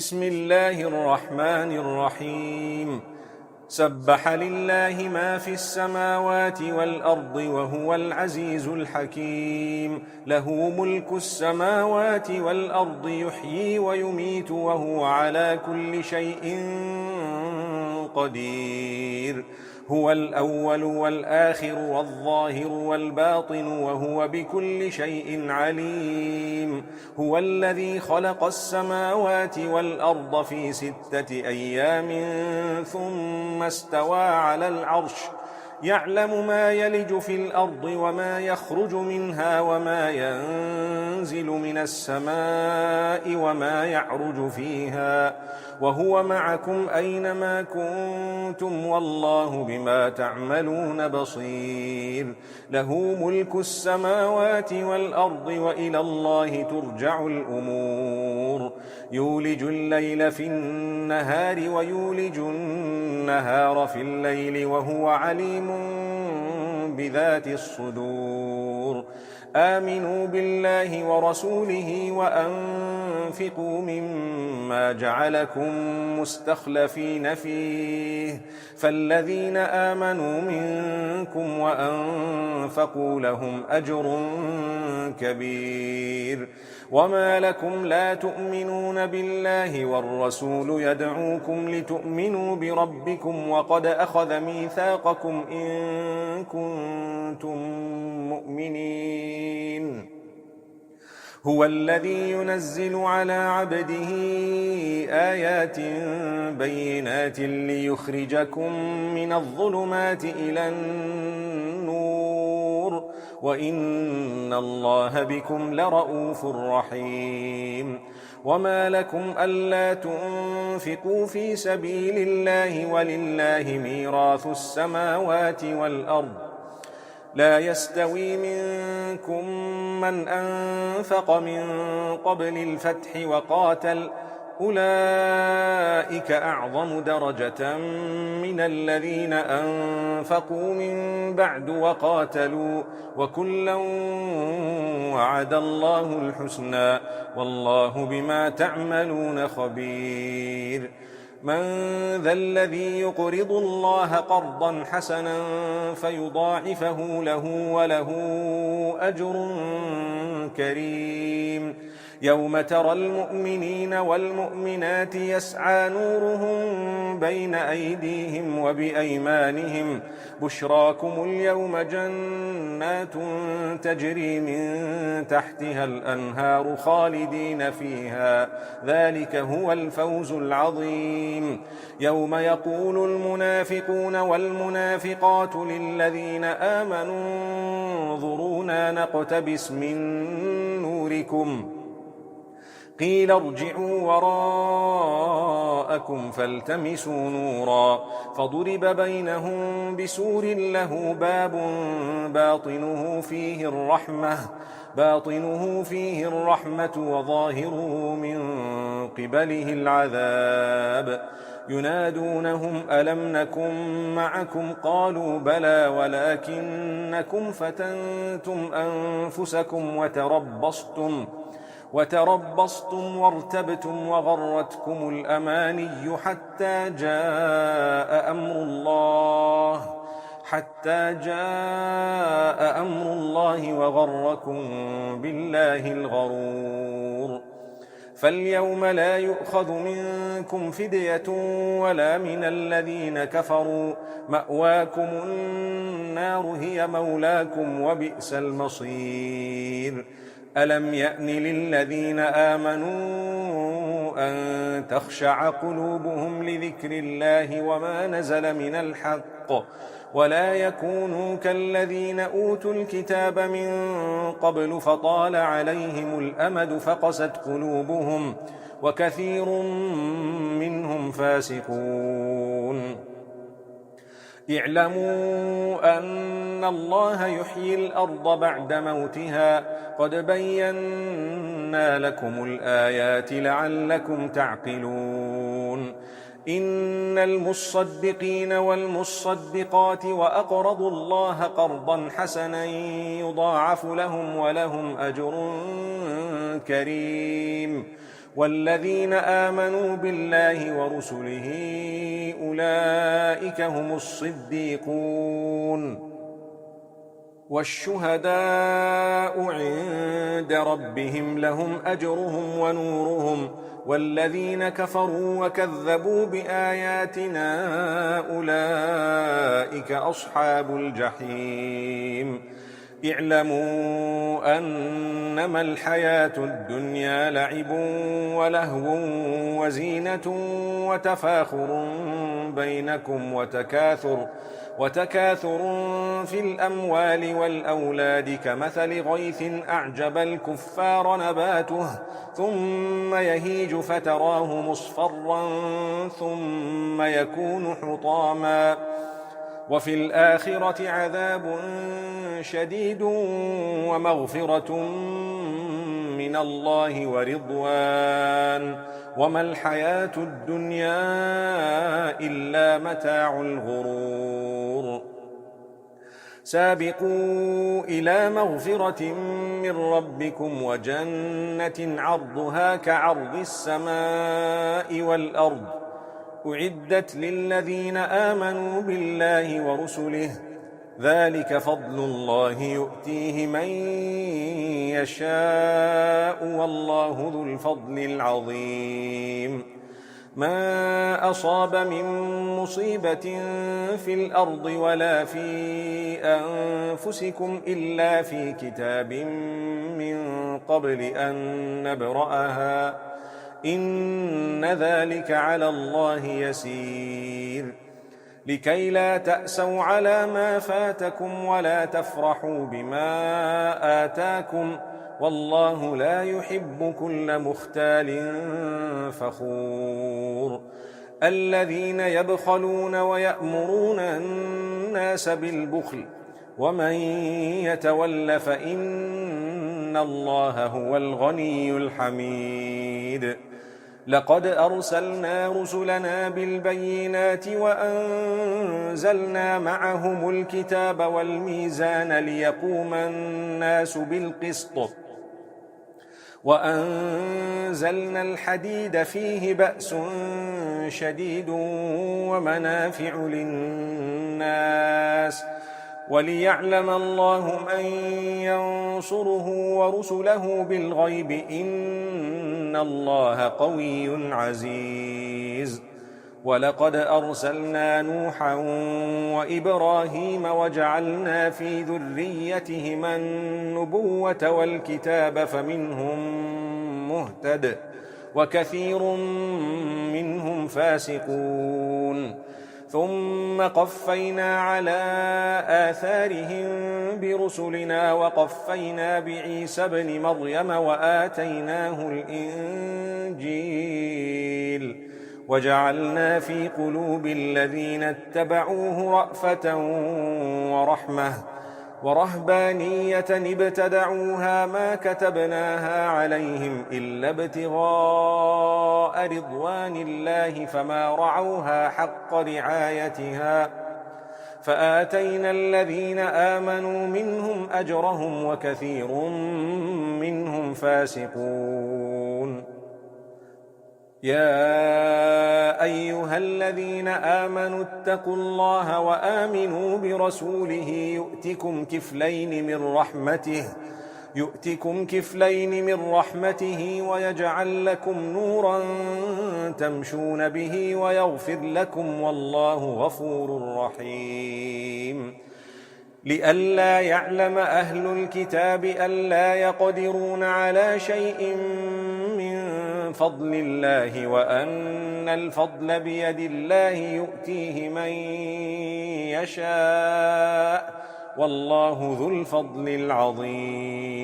بسم الله الرحمن الرحيم. سبح لله ما في السماوات والأرض وهو العزيز الحكيم. له ملك السماوات والأرض يحيي ويميت وهو على كل شيء قدير. هو الأول والآخر والظاهر والباطن وهو بكل شيء عليم. هو الذي خلق السماوات والأرض في 6 أيام ثم استوى على العرش، يعلم ما يلج في الأرض وما يخرج منها وما ينزل من السماء وما يعرج فيها، وهو معكم أينما كنتم والله بما تعملون بصير. له ملك السماوات والأرض وإلى الله ترجع الأمور. يولج الليل في النهار ويولج النهار في الليل وهو عليم بذات الصدور. آمنوا بالله ورسوله وأنفقوا مما جعلكم مستخلفين فيه، فالذين آمنوا منكم وأنفقوا لهم أجر كبير. وما لكم لا تؤمنون بالله والرسول يدعوكم لتؤمنوا بربكم وقد أخذ ميثاقكم إن كنتم مؤمنين. هو الذي ينزل على عبده آيات بينات ليخرجكم من الظلمات إلى النور، وإن الله بكم لرءوف رحيم. وما لكم ألا تنفقوا في سبيل الله ولله ميراث السماوات والأرض، لا يستوي منكم من أنفق من قبل الفتح وقاتل، أولئك أعظم درجة من الذين أنفقوا من بعد وقاتلوا، وكلا وعد الله الحسنى والله بما تعملون خبير. من ذا الذي يقرض الله قرضا حسنا فيضاعفه له وله أجر كريم. يوم ترى المؤمنين والمؤمنات يسعى نورهم بين أيديهم وبأيمانهم، بشراكم اليوم جنات تجري من تحتها الأنهار خالدين فيها، ذلك هو الفوز العظيم. يوم يقول المنافقون والمنافقات للذين آمنوا انظرونا نقتبس من نوركم، قيل ارجعوا وراءكم فالتمسوا نورا، فضرب بينهم بسور له باب باطنه فيه الرحمة وظاهره من قبله العذاب. ينادونهم ألم نكن معكم قالوا بلى ولكنكم فتنتم أنفسكم وتربصتم وارتبتم وغرتكم الأماني حتى جاء أمر الله وغركم بالله الغرور. فاليوم لا يؤخذ منكم فدية ولا من الذين كفروا، مأواكم النار هي مولاكم وبئس المصير. ألم يأن للذين آمنوا أن تخشع قلوبهم لذكر الله وما نزل من الحق، ولا يكونوا كالذين أوتوا الكتاب من قبل فطال عليهم الأمد فقست قلوبهم وكثير منهم فاسقون. اعلموا أن الله يحيي الأرض بعد موتها، قد بينا لكم الآيات لعلكم تعقلون. إن المصدقين والمصدقات وأقرضوا الله قرضا حسنا يضاعف لهم ولهم أجر كريم. والذين آمنوا بالله ورسله أولئك هم الصديقون والشهداء عند ربهم لهم أجرهم ونورهم والذين كفروا وكذبوا بآياتنا أولئك أصحاب الجحيم اعلموا أنما الحياة الدنيا لعب ولهو وزينة وتفاخر بينكم وتكاثر في الأموال والأولاد كمثل غيث أعجب الكفار نباته ثم يهيج فتراه مصفرا ثم يكون حطاما وفي الآخرة عذاب شديد ومغفرة من الله ورضوان وما الحياة الدنيا إلا متاع الغرور سابقوا إلى مغفرة من ربكم وجنة عرضها كعرض السماء والأرض أعدت للذين آمنوا بالله ورسله ذلك فضل الله يؤتيه من يشاء والله ذو الفضل العظيم ما أصاب من مصيبة في الأرض ولا في أنفسكم إلا في كتاب من قبل أن نبرأها إن ذلك على الله يسير لكي لا تأسوا على ما فاتكم ولا تفرحوا بما آتاكم والله لا يحب كل مختال فخور الذين يبخلون ويأمرون الناس بالبخل ومن يتول فإن الله هو الغني الحميد لقد أرسلنا رسلنا بالبينات وأنزلنا معهم الكتاب والميزان ليقوم الناس بالقسط وأنزلنا الحديد فيه بأس شديد ومنافع للناس وليعلم الله من ينصره ورسله بالغيب إن الله قوي عزيز ولقد أرسلنا نوحا وإبراهيم وجعلنا في ذريتهما النبوة والكتاب فمنهم مهتد وكثير منهم فاسقون ثم قفينا على آثارهم برسلنا وقفينا بعيسى ابن مريم وآتيناه الإنجيل وجعلنا في قلوب الذين اتبعوه رأفة ورحمة ورهبانية ابتدعوها ما كتبناها عليهم إلا ابتغاء رضوان الله فما رعوها حق رعايتها فآتينا الذين آمنوا منهم أجرهم وكثير منهم فاسقون يا أيها الذين آمنوا اتقوا الله وآمنوا برسوله يؤتكم كفلين من رحمته ويجعل لكم نورا تمشون به ويغفر لكم والله غفور رحيم لئلا يعلم أهل الكتاب ألا يقدرون على شيء من فضل الله وأن الفضل بيد الله يؤتيه من يشاء والله ذو الفضل العظيم